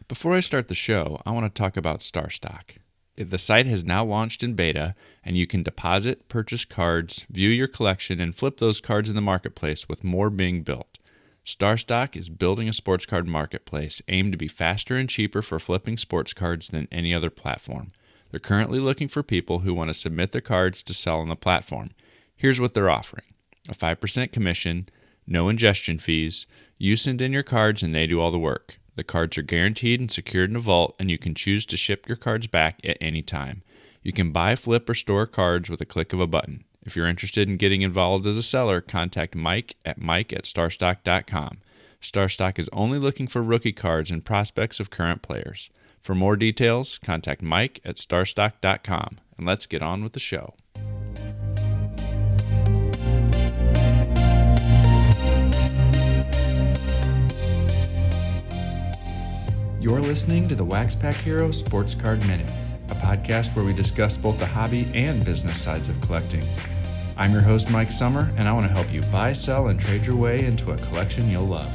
Before I start the show, I want to talk about StarStock. The site has now launched in beta, and you can deposit, purchase cards, view your collection, and flip those cards in the marketplace with more being built. StarStock is building a sports card marketplace aimed to be faster and cheaper for flipping sports cards than any other platform. They're currently looking for people who want to submit their cards to sell on the platform. Here's what they're offering: a 5% commission, no ingestion fees, you send in your cards and they do all the work. The cards are guaranteed and secured in a vault, and you can choose to ship your cards back at any time. You can buy, flip, or store cards with a click of a button. If you're interested in getting involved as a seller, contact mike@starstock.com. StarStock is only looking for rookie cards and prospects of current players. For more details, contact mike@starstock.com. And let's get on with the show. You're listening to the WaxPackHero Sports Card Minute, a podcast where we discuss both the hobby and business sides of collecting. I'm your host, Mike Sommer, and I want to help you buy, sell, and trade your way into a collection you'll love.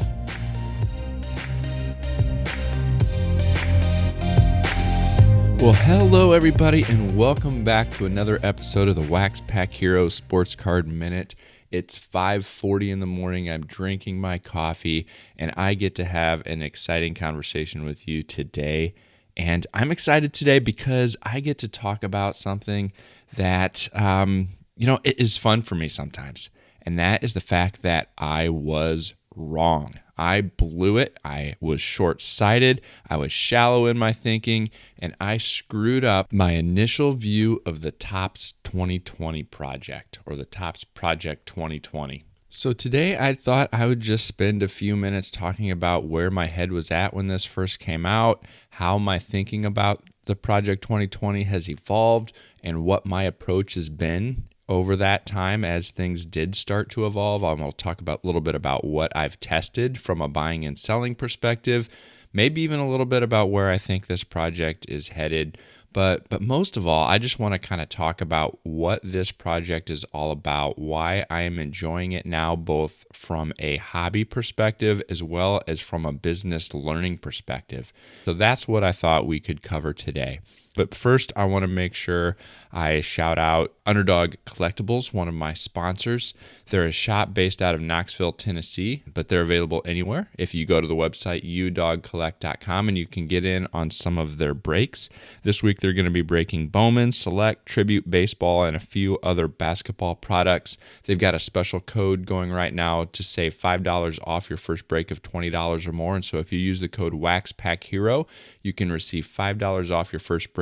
Well, hello everybody, and welcome back to another episode of the WaxPackHero Sports Card Minute. It's 5:40 in the morning. I'm drinking my coffee, and I get to have an exciting conversation with you today. And I'm excited today because I get to talk about something that, it is fun for me sometimes. And that is the fact that I was wrong. I blew it. I was short-sighted. I was shallow in my thinking, and I screwed up my initial view of the Topps 2020 project, or the Topps Project 2020. So today I thought I would just spend a few minutes talking about where my head was at when this first came out, how my thinking about the Project 2020 has evolved, and what my approach has been over that time as things did start to evolve. I'm going to talk about a little bit about what I've tested from a buying and selling perspective, maybe even a little bit about where I think this project is headed. But most of all, I just want to kind of talk about what this project is all about, why I am enjoying it now, both from a hobby perspective as well as from a business learning perspective. So that's what I thought we could cover today. But first, I want to make sure I shout out Underdog Collectibles, one of my sponsors. They're a shop based out of Knoxville, Tennessee, but they're available anywhere. If you go to the website udogcollect.com, and you can get in on some of their breaks. This week, they're going to be breaking Bowman, Select, Tribute, Baseball, and a few other basketball products. They've got a special code going right now to save $5 off your first break of $20 or more. And so if you use the code WaxPackHero, you can receive $5 off your first break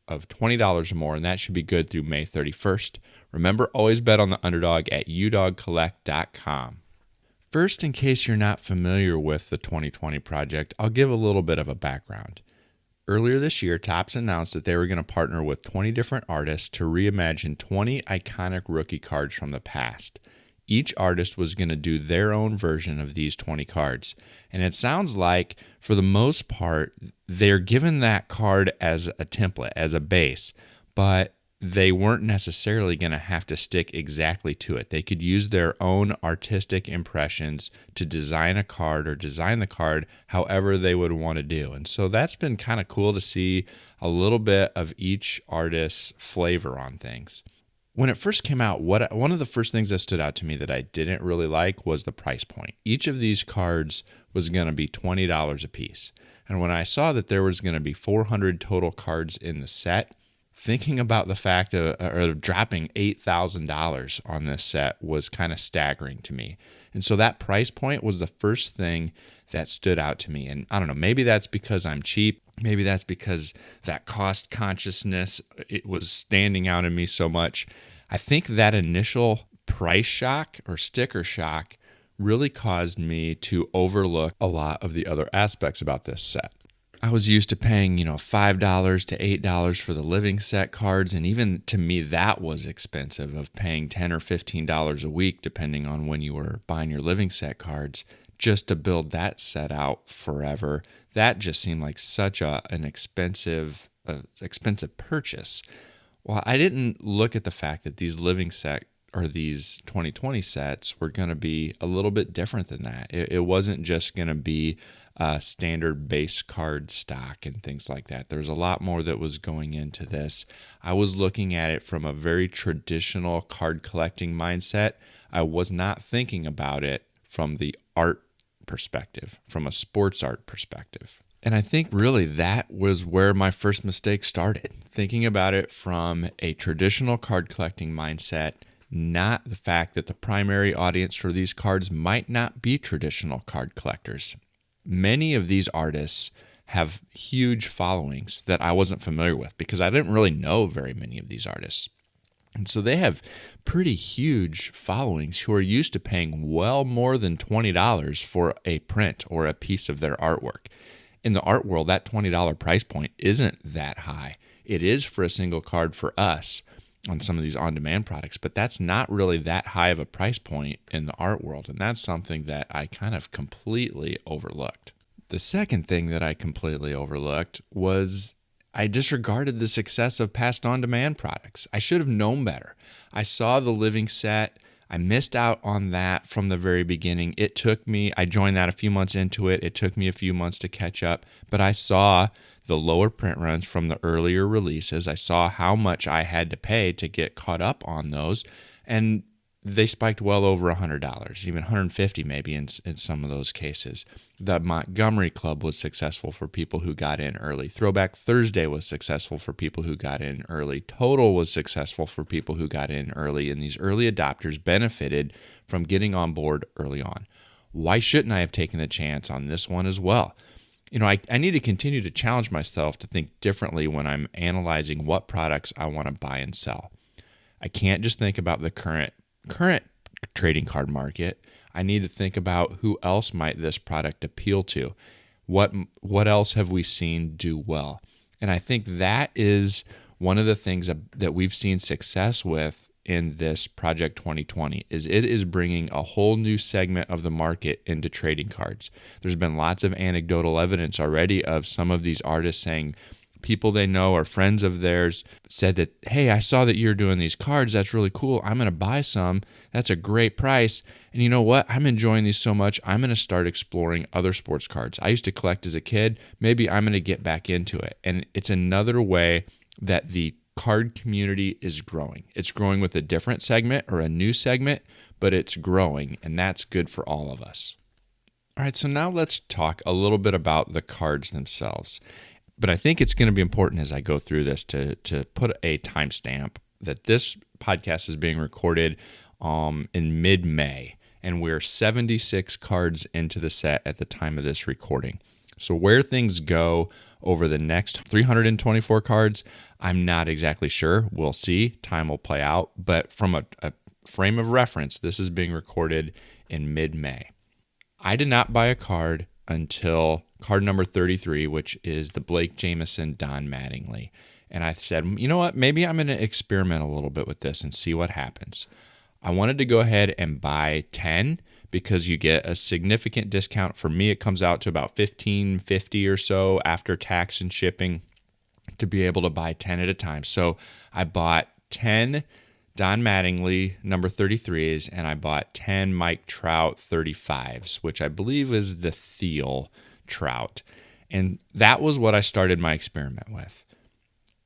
of $20 or more, and that should be good through May 31st. Remember, always bet on the underdog at udogcollect.com. First, in case you're not familiar with the 2020 project, I'll give a little bit of a background. Earlier this year, Topps announced that they were going to partner with 20 different artists to reimagine 20 iconic rookie cards from the past. Each artist was going to do their own version of these 20 cards. And it sounds like, for the most part, they're given that card as a template, as a base, but they weren't necessarily going to have to stick exactly to it. They could use their own artistic impressions to design a card or design the card however they would want to do. And so that's been kind of cool to see a little bit of each artist's flavor on things. When it first came out, one of the first things that stood out to me that I didn't really like was the price point. Each of these cards was going to be $20 a piece. And when I saw that there was going to be 400 total cards in the set, thinking about the fact of dropping $8,000 on this set was kind of staggering to me. And so that price point was the first thing that stood out to me. And I don't know, maybe that's because I'm cheap. Maybe that's because that cost consciousness, it was standing out in me so much. I think that initial price shock or sticker shock really caused me to overlook a lot of the other aspects about this set. I was used to paying, $5 to $8 for the living set cards, and even to me that was expensive, of paying $10 or $15 a week depending on when you were buying your living set cards just to build that set out forever. That just seemed like such an expensive purchase. Well, I didn't look at the fact that these living set or these 2020 sets were going to be a little bit different than that. It wasn't just going to be standard base card stock and things like that. There's a lot more that was going into this. I was looking at it from a very traditional card collecting mindset. I was not thinking about it from the art perspective, from a sports art perspective. And I think really that was where my first mistake started, thinking about it from a traditional card collecting mindset, not the fact that the primary audience for these cards might not be traditional card collectors. Many of these artists have huge followings that I wasn't familiar with because I didn't really know very many of these artists. And so they have pretty huge followings who are used to paying well more than $20 for a print or a piece of their artwork. In the art world, that $20 price point isn't that high. It is for a single card for us on some of these on-demand products, but that's not really that high of a price point in the art world, and that's something that I kind of completely overlooked. The second thing that I completely overlooked was I disregarded the success of past on-demand products. I should have known better. I saw the living set. I missed out on that from the very beginning. I joined that a few months into it. It took me a few months to catch up, but I saw the lower print runs from the earlier releases. I saw how much I had to pay to get caught up on those, and they spiked well over $100, even $150 maybe in some of those cases. The Montgomery Club was successful for people who got in early. Throwback Thursday was successful for people who got in early. Total was successful for people who got in early, and these early adopters benefited from getting on board early on. Why shouldn't I have taken the chance on this one as well? I need to continue to challenge myself to think differently when I'm analyzing what products I want to buy and sell. I can't just think about the current trading card market. I need to think about who else might this product appeal to. What else have we seen do well? And I think that is one of the things that we've seen success with in this Project 2020 is it is bringing a whole new segment of the market into trading cards. There's been lots of anecdotal evidence already of some of these artists saying people they know or friends of theirs said that, hey, I saw that you're doing these cards. That's really cool. I'm going to buy some. That's a great price. And you know what? I'm enjoying these so much. I'm going to start exploring other sports cards. I used to collect as a kid. Maybe I'm going to get back into it. And it's another way that the card community is growing. It's growing with a different segment or a new segment, but it's growing, and that's good for all of us. All right, so now let's talk a little bit about the cards themselves. But I think it's going to be important as I go through this to put a timestamp that this podcast is being recorded in mid-May, and we're 76 cards into the set at the time of this recording. So where things go over the next 324 cards, I'm not exactly sure. We'll see. Time will play out. But from a frame of reference, this is being recorded in mid-May. I did not buy a card until card number 33, which is the Blake Jameson Don Mattingly. And I said, you know what? Maybe I'm going to experiment a little bit with this and see what happens. I wanted to go ahead and buy 10 because you get a significant discount. For me, it comes out to about $15.50 or so after tax and shipping to be able to buy 10 at a time. So I bought 10 Don Mattingly number 33s, and I bought 10 Mike Trout 35s, which I believe is the Thiel Trout. And that was what I started my experiment with.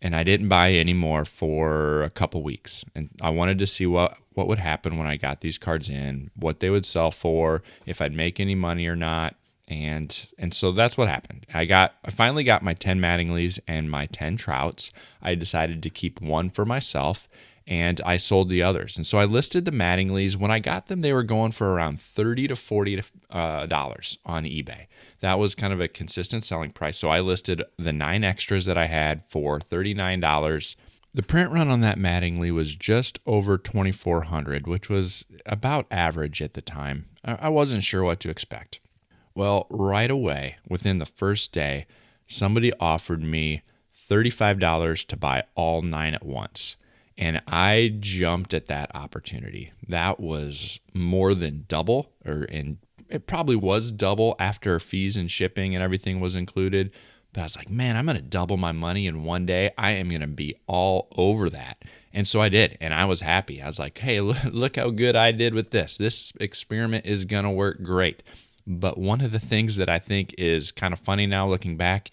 And I didn't buy any more for a couple weeks. And I wanted to see what would happen when I got these cards in, what they would sell for, if I'd make any money or not. And so that's what happened. I finally got my 10 Mattingleys and my 10 Trouts. I decided to keep one for myself, and I sold the others. And so I listed the Mattingleys. When I got them, they were going for around $30 to $40 on eBay. That was kind of a consistent selling price. So I listed the 9 extras that I had for $39. The print run on that Mattingly was just over 2,400, which was about average at the time. I wasn't sure what to expect. Well, right away, within the first day, somebody offered me $35 to buy all 9 at once. And I jumped at that opportunity. That was more than double, and it probably was double after fees and shipping and everything was included. But I was like, man, I'm going to double my money in one day. I am going to be all over that. And so I did, and I was happy. I was like, hey, look how good I did with this. This experiment is going to work great. But one of the things that I think is kind of funny now looking back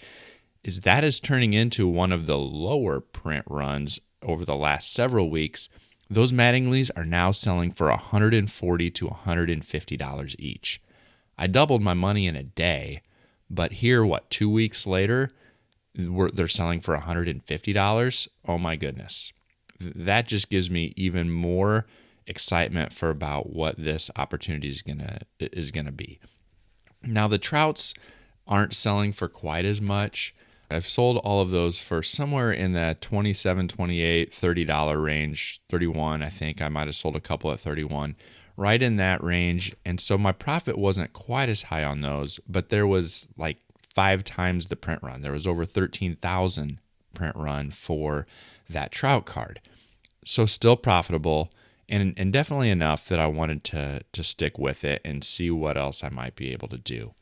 is that is turning into one of the lower print runs over the last several weeks. Those Mattinglys are now selling for $140 to $150 each. I doubled my money in a day, but here, 2 weeks later, they're selling for $150. Oh my goodness. That just gives me even more excitement for about what this opportunity is gonna be. Now the trouts aren't selling for quite as much. I've sold all of those for somewhere in the $27, $28, $30 range. 31, I think I might have sold a couple at 31, right in that range. And so my profit wasn't quite as high on those, but there was like 5 times the print run. There was over 13,000 print run for that trout card. So still profitable and definitely enough that I wanted to stick with it and see what else I might be able to do.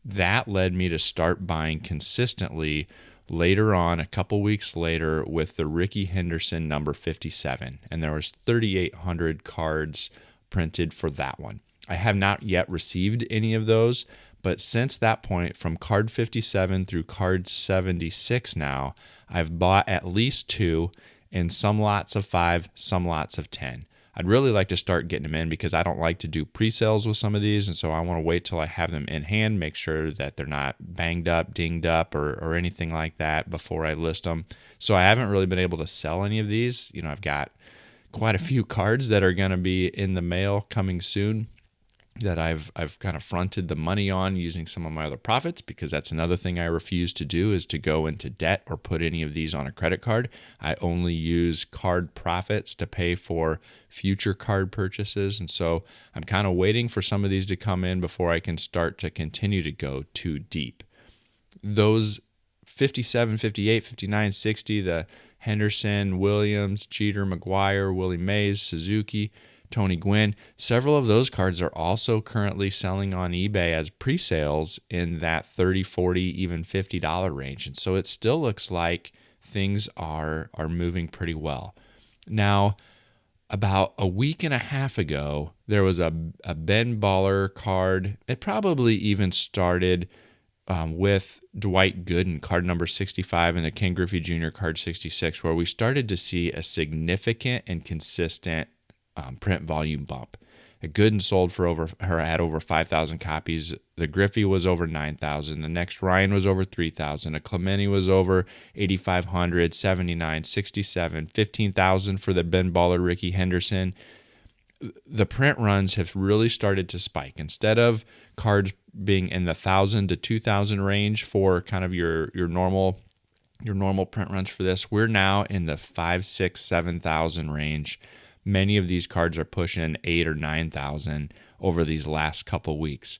That led me to start buying consistently later on, a couple weeks later, with the Ricky Henderson number 57. And there was 3,800 cards printed for that one. I have not yet received any of those, but since that point, from card 57 through card 76 now, I've bought at least 2 in some lots of 5, some lots of 10. I'd really like to start getting them in because I don't like to do pre-sales with some of these, and so I want to wait till I have them in hand, make sure that they're not banged up, dinged up, or anything like that before I list them. So I haven't really been able to sell any of these. I've got quite a few cards that are going to be in the mail coming soon that I've kind of fronted the money on using some of my other profits, because that's another thing I refuse to do, is to go into debt or put any of these on a credit card. I only use card profits to pay for future card purchases. And so I'm kind of waiting for some of these to come in before I can start to continue to go too deep. Those 57, 58, 59, 60, the Henderson, Williams, Jeter, McGuire, Willie Mays, Suzuki, Tony Gwynn, several of those cards are also currently selling on eBay as pre-sales in that $30, $40, even $50 range. And so it still looks like things are moving pretty well. Now, about a week and a half ago, there was a Ben Baller card. It probably even started with Dwight Gooden, card number 65, and the Ken Griffey Jr. card 66, where we started to see a significant and consistent print volume bump. A Gooden sold for had over 5,000 copies. The Griffey was over 9,000. The next Ryan was over 3,000. A Clemente was over 8,500, 79, 67, 15,000 for the Ben Baller Ricky Henderson. The print runs have really started to spike. Instead of cards being in the 1,000 to 2,000 range for kind of your normal print runs for this, we're now in the 5, 6, 7,000 range. Many of these cards are pushing 8,000 or 9,000 over these last couple weeks.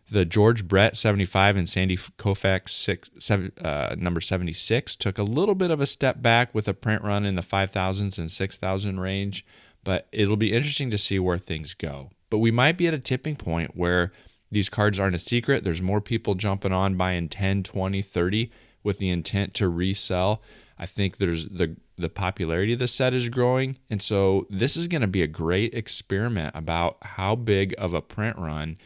The George Brett 75 and Sandy Koufax number 76 took a little bit of a step back with a print run in the 5,000s and 6,000 range, but it'll be interesting to see where things go. But we might be at a tipping point where these cards aren't a secret. There's more people jumping on, buying 10, 20, 30 with the intent to resell. I think there's the popularity of the set is growing. And so this is going to be a great experiment about how big of a print run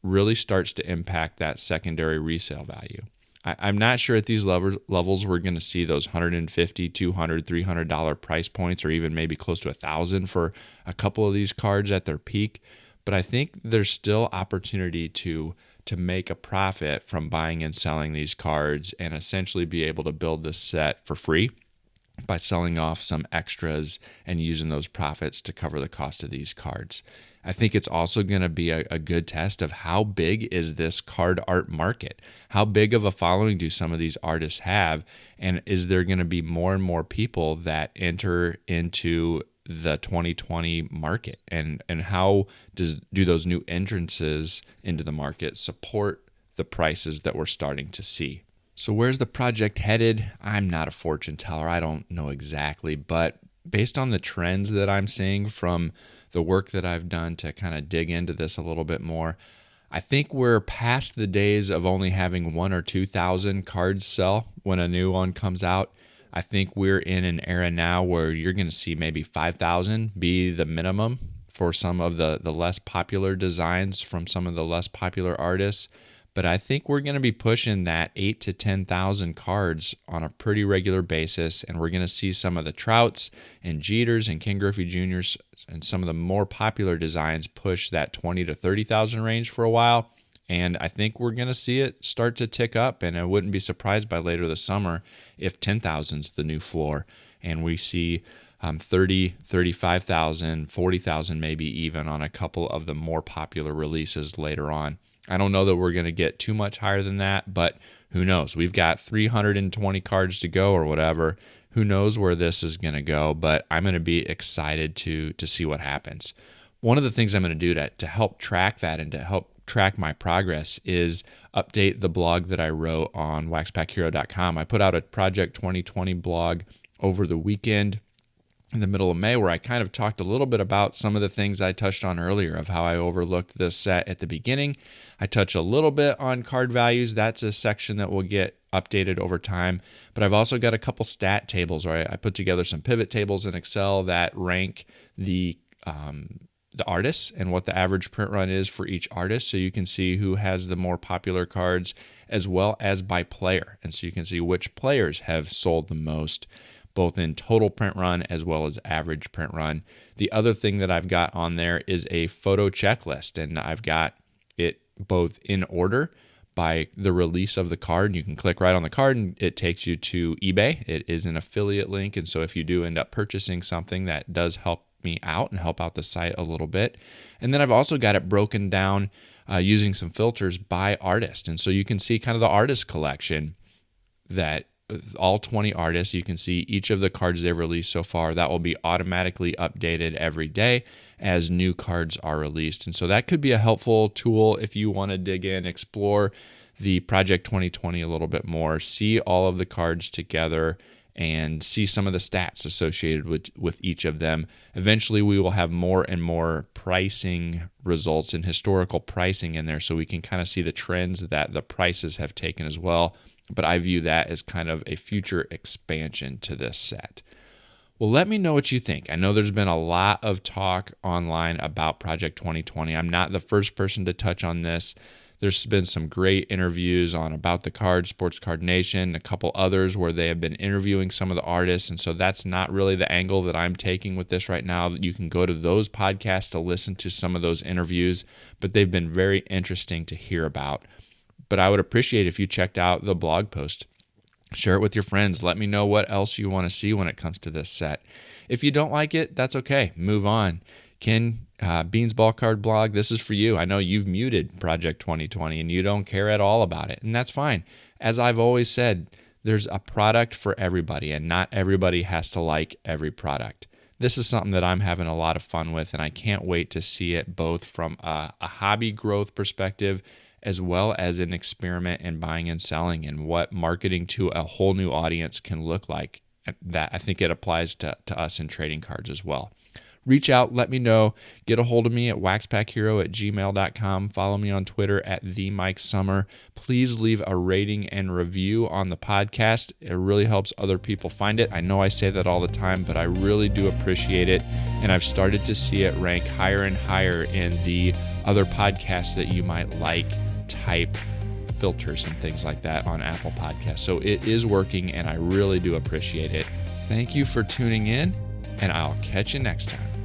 really starts to impact that secondary resale value. I'm not sure at these levels we're going to see those $150, $200, $300 price points, or even maybe close to $1,000 for a couple of these cards at their peak. But I think there's still opportunity to make a profit from buying and selling these cards and essentially be able to build this set for free by selling off some extras and using those profits to cover the cost of these cards. I think it's also going to be a good test of how big is this card art market? How big of a following do some of these artists have? And is there going to be more and more people that enter into the 2020 market? And how do those new entrances into the market support the prices that we're starting to see? So where's the project headed? I'm not a fortune teller. I don't know exactly, but based on the trends that I'm seeing from the work that I've done to kind of dig into this a little bit more, I think we're past the days of only having 1,000 or 2,000 cards sell when a new one comes out. I think we're in an era now where you're going to see maybe 5,000 be the minimum for some of the less popular designs from some of the less popular artists. But I think we're going to be pushing that 8 to 10,000 cards on a pretty regular basis, and we're going to see some of the Trouts and Jeters and Ken Griffey Jr.'s and some of the more popular designs push that 20 to 30,000 range for a while. And I think we're going to see it start to tick up, and I wouldn't be surprised by later this summer if 10,000 is the new floor, and we see 30, 35,000, 40,000 maybe even on a couple of the more popular releases later on. I don't know that we're going to get too much higher than that, but who knows? We've got 320 cards to go or whatever. Who knows where this is going to go, but I'm going to be excited to see what happens. One of the things I'm going to do to help track that and to help track my progress is update the blog that I wrote on WaxPackHero.com. I put out a Project 2020 blog over the weekend in the middle of May where I kind of talked a little bit about some of the things I touched on earlier of how I overlooked this set at the beginning. I touch a little bit on card values. That's a section that will get updated over time. But I've also got a couple stat tables where I put together some pivot tables in Excel that rank the artists and what the average print run is for each artist, so you can see who has the more popular cards as well as by player. And so you can see which players have sold the most, both in total print run as well as average print run. The other thing that I've got on there is a photo checklist, and I've got it both in order by the release of the card. You can click right on the card and it takes you to eBay. It is an affiliate link, and so if you do end up purchasing something, that does help me out and help out the site a little bit. And then I've also got it broken down using some filters by artist, and so you can see kind of the artist collection, that all 20 artists, you can see each of the cards they've released so far. That will be automatically updated every day as new cards are released. And so that could be a helpful tool if you want to dig in, explore the Project 2020 a little bit more, see all of the cards together, and see some of the stats associated with each of them. Eventually, we will have more and more pricing results and historical pricing in there, so we can kind of see the trends that the prices have taken as well. But I view that as kind of a future expansion to this set. Well, let me know what you think. I know there's been a lot of talk online about Project 2020. I'm not the first person to touch on this. There's been some great interviews on About the Card, Sports Card Nation, a couple others where they have been interviewing some of the artists, and so that's not really the angle that I'm taking with this right now. You can go to those podcasts to listen to some of those interviews, but they've been very interesting to hear about. But I would appreciate if you checked out the blog post. Share it with your friends. Let me know what else you want to see when it comes to this set. If you don't like it, that's okay. Move on. Ken, Beans Ball Card Blog, this is for you. I know you've muted Project 2020 and you don't care at all about it, and that's fine. As I've always said, there's a product for everybody, and not everybody has to like every product. This is something that I'm having a lot of fun with, and I can't wait to see it both from a hobby growth perspective as well as an experiment in buying and selling, and what marketing to a whole new audience can look like. That I think it applies to us in trading cards as well. Reach out, let me know. Get a hold of me at waxpackhero@gmail.com. Follow me on Twitter at @TheMikeSummer. Please leave a rating and review on the podcast. It really helps other people find it. I know I say that all the time, but I really do appreciate it. And I've started to see it rank higher and higher in the other podcasts that you might like type filters and things like that on Apple Podcasts. So it is working, and I really do appreciate it. Thank you for tuning in, and I'll catch you next time.